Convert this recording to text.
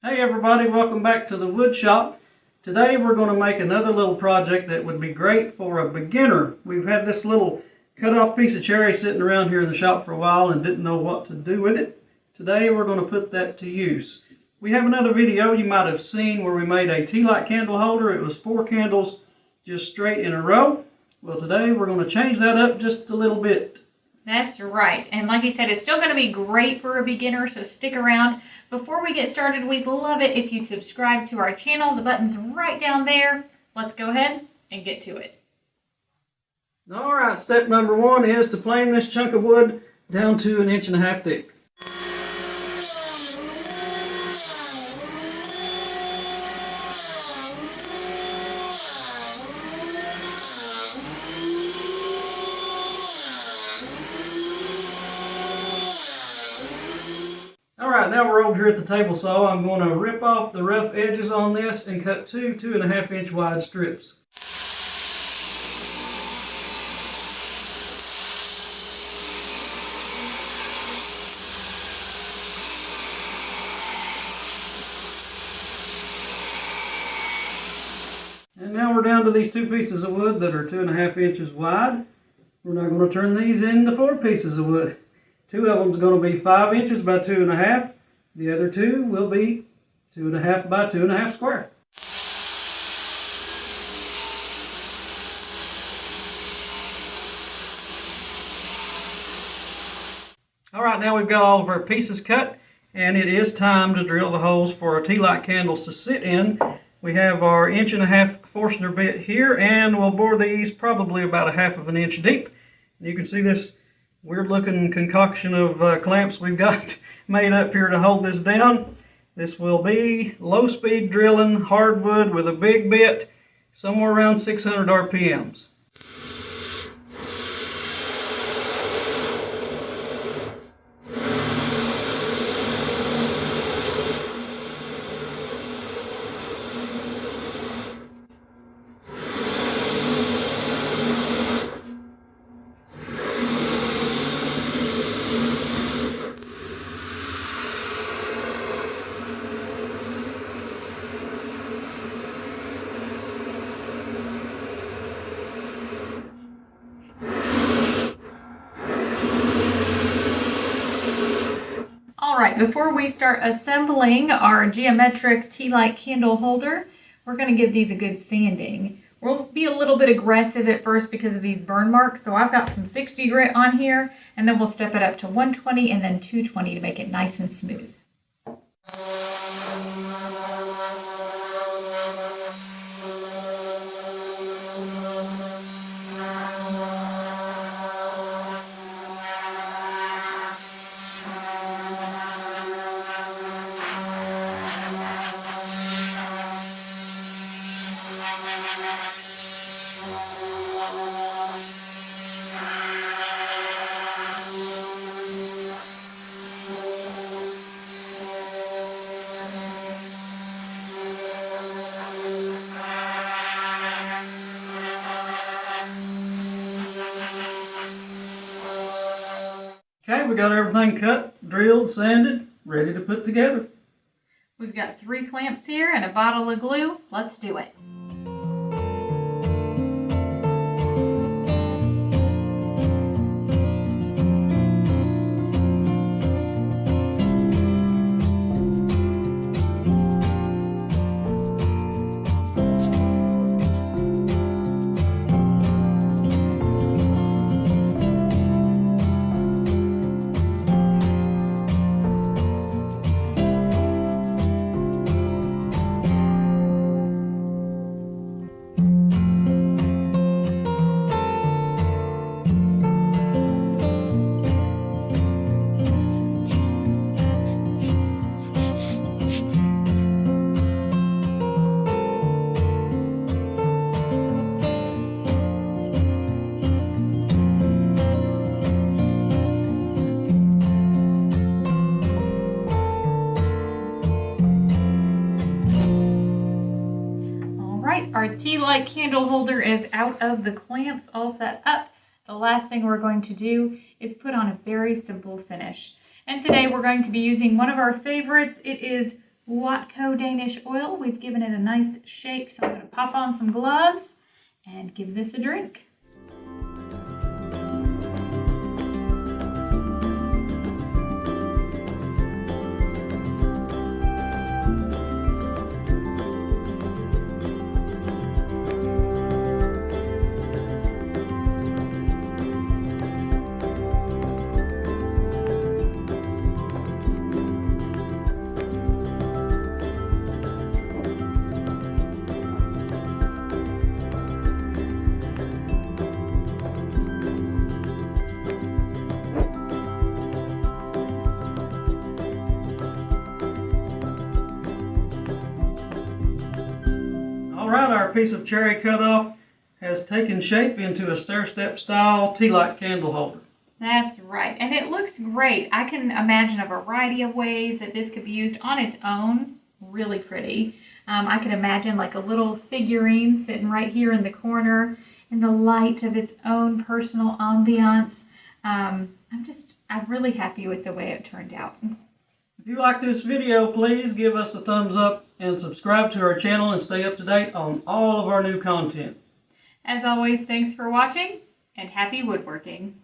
Hey everybody, welcome back to the wood shop. Today we're going to make another little project that would be great for a beginner. We've had this little cut off piece of cherry sitting around here in the shop for a while and didn't know what to do with it. Today we're going to put that to use. We have another video you might have seen where we made a tea light candle holder. It was 4 candles just straight in a row. Well, today we're going to change that up just a little bit. That's right. And like I said, it's still going to be great for a beginner, so stick around. Before we get started, we'd love it if you'd subscribe to our channel. The button's right down there. Let's go ahead and get to it. Alright, step number 1 is to plane this chunk of wood down to 1.5 inches thick. Alright, now we're over here at the table saw. I'm going to rip off the rough edges on this and cut 2 2.5 inch wide strips. And now we're down to these 2 pieces of wood that are 2.5 inches wide. We're now going to turn these into 4 pieces of wood. 2 of them is going to be 5 inches by 2.5. The other 2 will be 2.5 by 2.5 square. Alright, now we've got all of our pieces cut, and it is time to drill the holes for our tea light candles to sit in. We have our 1.5 inch Forstner bit here, and we'll bore these probably about 1/2 inch deep. You can see this weird looking concoction of clamps we've got made up here to hold this down. This will be low speed drilling hardwood with a big bit, somewhere around 600 RPMs. Alright, before we start assembling our geometric tea light candle holder, we're going to give these a good sanding. We'll be a little bit aggressive at first because of these burn marks, so I've got some 60 grit on here, and then we'll step it up to 120 and then 220 to make it nice and smooth. Okay, we got everything cut, drilled, sanded, ready to put together. We've got 3 clamps here and a bottle of glue. Let's do it. Our tea light candle holder is out of the clamps, all set up. The last thing we're going to do is put on a very simple finish. And today we're going to be using one of our favorites. It is Watco Danish oil. We've given it a nice shake, so I'm going to pop on some gloves and give this a drink. Alright, our piece of cherry cutoff has taken shape into a stair-step style tea light candle holder. That's right, and it looks great. I can imagine a variety of ways that this could be used on its own. Really pretty. I could imagine like a little figurine sitting right here in the corner in the light of its own personal ambiance. I'm really happy with the way it turned out. If you like this video, please give us a thumbs up and subscribe to our channel and stay up to date on all of our new content. As always, thanks for watching and happy woodworking.